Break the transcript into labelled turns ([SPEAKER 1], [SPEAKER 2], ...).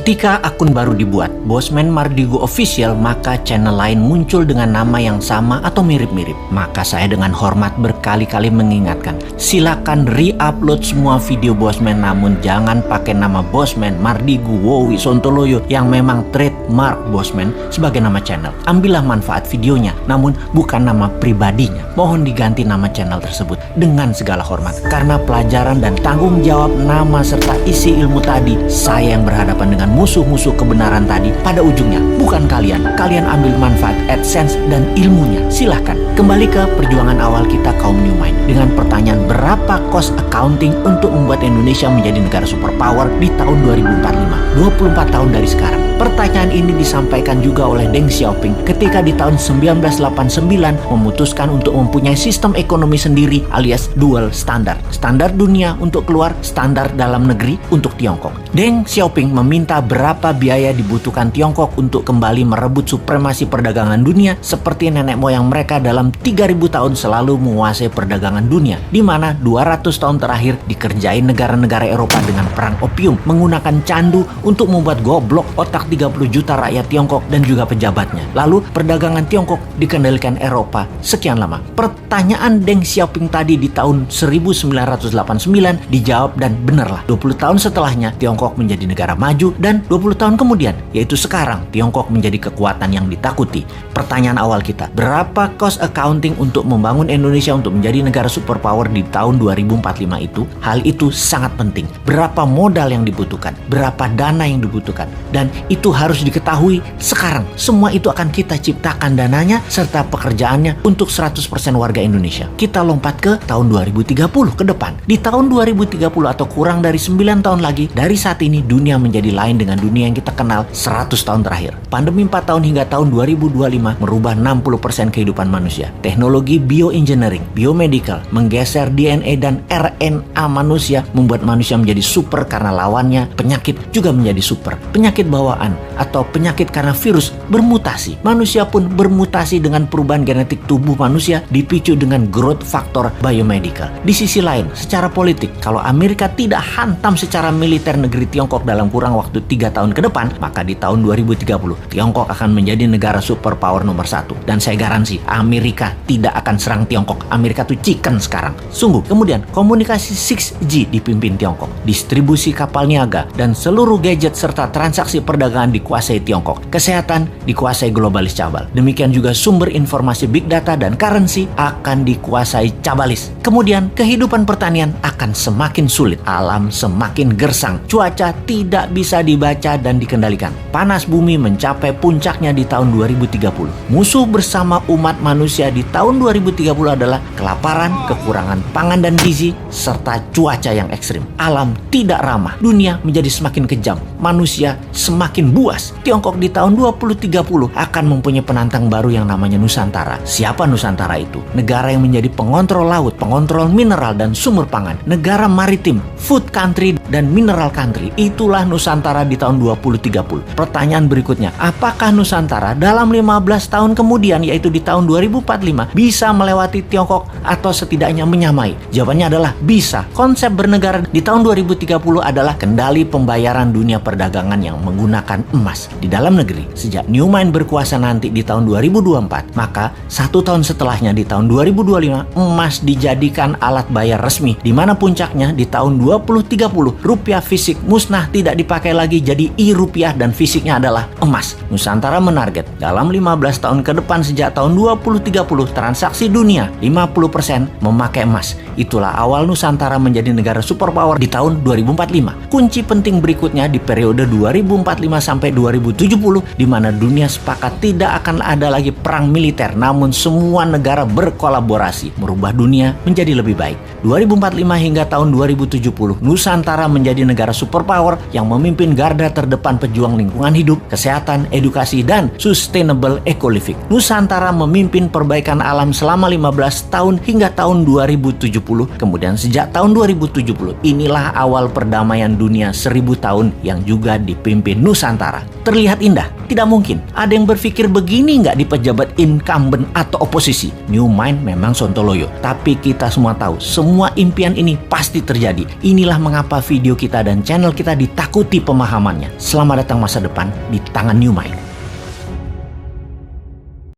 [SPEAKER 1] Ketika akun baru dibuat, Bosman Mardigu Official, maka channel lain muncul dengan nama yang sama atau mirip-mirip. Maka saya dengan hormat berkali-kali mengingatkan, silakan re-upload semua video Bosman, namun jangan pakai nama Bosman Mardigu Wowi Sontoloyo yang memang trademark Bosman sebagai nama channel. Ambillah manfaat videonya, namun bukan nama pribadinya. Mohon diganti nama channel tersebut dengan segala hormat. Karena pelajaran dan tanggung jawab nama serta isi ilmu tadi, saya yang berhadapan dengan musuh-musuh kebenaran tadi, pada ujungnya bukan kalian. Kalian ambil manfaat AdSense dan ilmunya. Silahkan kembali ke perjuangan awal kita kaum New Mind dengan pertanyaan, berapa cost accounting untuk membuat Indonesia menjadi negara superpower di tahun 2045, 24 tahun dari sekarang. Pertanyaan ini disampaikan juga oleh Deng Xiaoping ketika di tahun 1989 memutuskan untuk mempunyai sistem ekonomi sendiri alias dual standar. Standar dunia untuk keluar, standar dalam negeri untuk Tiongkok. Deng Xiaoping meminta berapa biaya dibutuhkan Tiongkok untuk kembali merebut supremasi perdagangan dunia seperti nenek moyang mereka dalam 3000 tahun selalu menguasai perdagangan dunia, di mana 200 tahun terakhir dikerjain negara-negara Eropa dengan perang opium, menggunakan candu untuk membuat goblok otak 30 juta rakyat Tiongkok dan juga pejabatnya. Lalu perdagangan Tiongkok dikendalikan Eropa sekian lama. Pertanyaan Deng Xiaoping tadi di tahun 1989 dijawab, dan benarlah 20 tahun setelahnya Tiongkok menjadi negara maju, dan 20 tahun kemudian, yaitu sekarang, Tiongkok menjadi kekuatan yang ditakuti. Pertanyaan awal kita, berapa cost accounting untuk membangun Indonesia untuk menjadi negara superpower di tahun 2045 itu? Hal itu sangat penting. Berapa modal yang dibutuhkan? Berapa dana yang dibutuhkan? Dan itu harus diketahui sekarang. Semua itu akan kita ciptakan dananya serta pekerjaannya untuk 100% warga Indonesia. Kita lompat ke tahun 2030 ke depan. Di tahun 2030 atau kurang dari 9 tahun lagi dari saat ini, dunia menjadi lain dengan dunia yang kita kenal 100 tahun terakhir. Pandemi 4 tahun hingga tahun 2025 merubah 60% kehidupan manusia. Teknologi bioengineering, biomedical, menggeser DNA dan RNA manusia membuat manusia menjadi super karena lawannya penyakit juga menjadi super. Penyakit bawaan atau penyakit karena virus bermutasi. Manusia pun bermutasi dengan perubahan genetik tubuh manusia dipicu dengan growth factor biomedical. Di sisi lain, secara politik, kalau Amerika tidak hantam secara militer negeri Tiongkok dalam kurang waktu 3 tahun ke depan, maka di tahun 2030 Tiongkok akan menjadi negara superpower nomor 1. Dan saya garansi Amerika tidak akan serang Tiongkok. Amerika tuh chicken sekarang. Sungguh. Kemudian komunikasi 6G dipimpin Tiongkok. Distribusi kapal niaga dan seluruh gadget serta transaksi perdagangan dikuasai Tiongkok. Kesehatan dikuasai globalis cabal. Demikian juga sumber informasi big data dan currency akan dikuasai cabalis. Kemudian kehidupan pertanian akan semakin sulit. Alam semakin gersang. Cuaca tidak bisa dibaca dan dikendalikan. Panas bumi mencapai puncaknya di tahun 2030. Musuh bersama umat manusia di tahun 2030 adalah kelaparan, kekurangan pangan dan gizi, serta cuaca yang ekstrim. Alam tidak ramah. Dunia menjadi semakin kejam. Manusia semakin buas. Tiongkok di tahun 2030 akan mempunyai penantang baru yang namanya Nusantara. Siapa Nusantara itu? Negara yang menjadi pengontrol laut, pengontrol mineral dan sumber pangan. Negara maritim, food country dan mineral country. Itulah Nusantara di tahun 2030. Pertanyaan berikutnya, apakah Nusantara dalam 15 tahun kemudian, yaitu di tahun 2045, bisa melewati Tiongkok atau setidaknya menyamai? Jawabannya adalah bisa. Konsep bernegara di tahun 2030 adalah kendali pembayaran dunia perdagangan yang menggunakan emas di dalam negeri. Sejak New Mind berkuasa nanti di tahun 2024, maka 1 tahun setelahnya di tahun 2025 emas dijadikan alat bayar resmi, di mana puncaknya di tahun 2030 rupiah fisik musnah, tidak dipakai lagi, jadi e-rupiah dan fisiknya adalah emas. Nusantara menarget dalam 15 tahun ke depan sejak tahun 2030 transaksi dunia 50% memakai emas. Itulah awal Nusantara menjadi negara superpower di tahun 2045. Kunci penting berikutnya di periode 2045 sampai 2070, di mana dunia sepakat tidak akan ada lagi perang militer, namun semua negara berkolaborasi merubah dunia menjadi lebih baik. 2045 hingga tahun 2070, Nusantara menjadi negara superpower yang memimpin garda terdepan pejuang lingkungan hidup, kesehatan, edukasi, dan sustainable eco-living. Nusantara memimpin perbaikan alam selama 15 tahun hingga tahun 2070. Kemudian sejak tahun 2070, inilah awal perdamaian dunia 1000 tahun yang juga dipimpin Nusantara. Terlihat indah? Tidak mungkin. Ada yang berpikir begini nggak di pejabat incumbent atau oposisi? New Mind memang sontoloyo. Tapi kita semua tahu, semua impian ini pasti terjadi. Inilah mengapa video kita dan channel kita ditakuti pemahaman. pemahamannya. Selamat datang masa depan di tangan New Mind.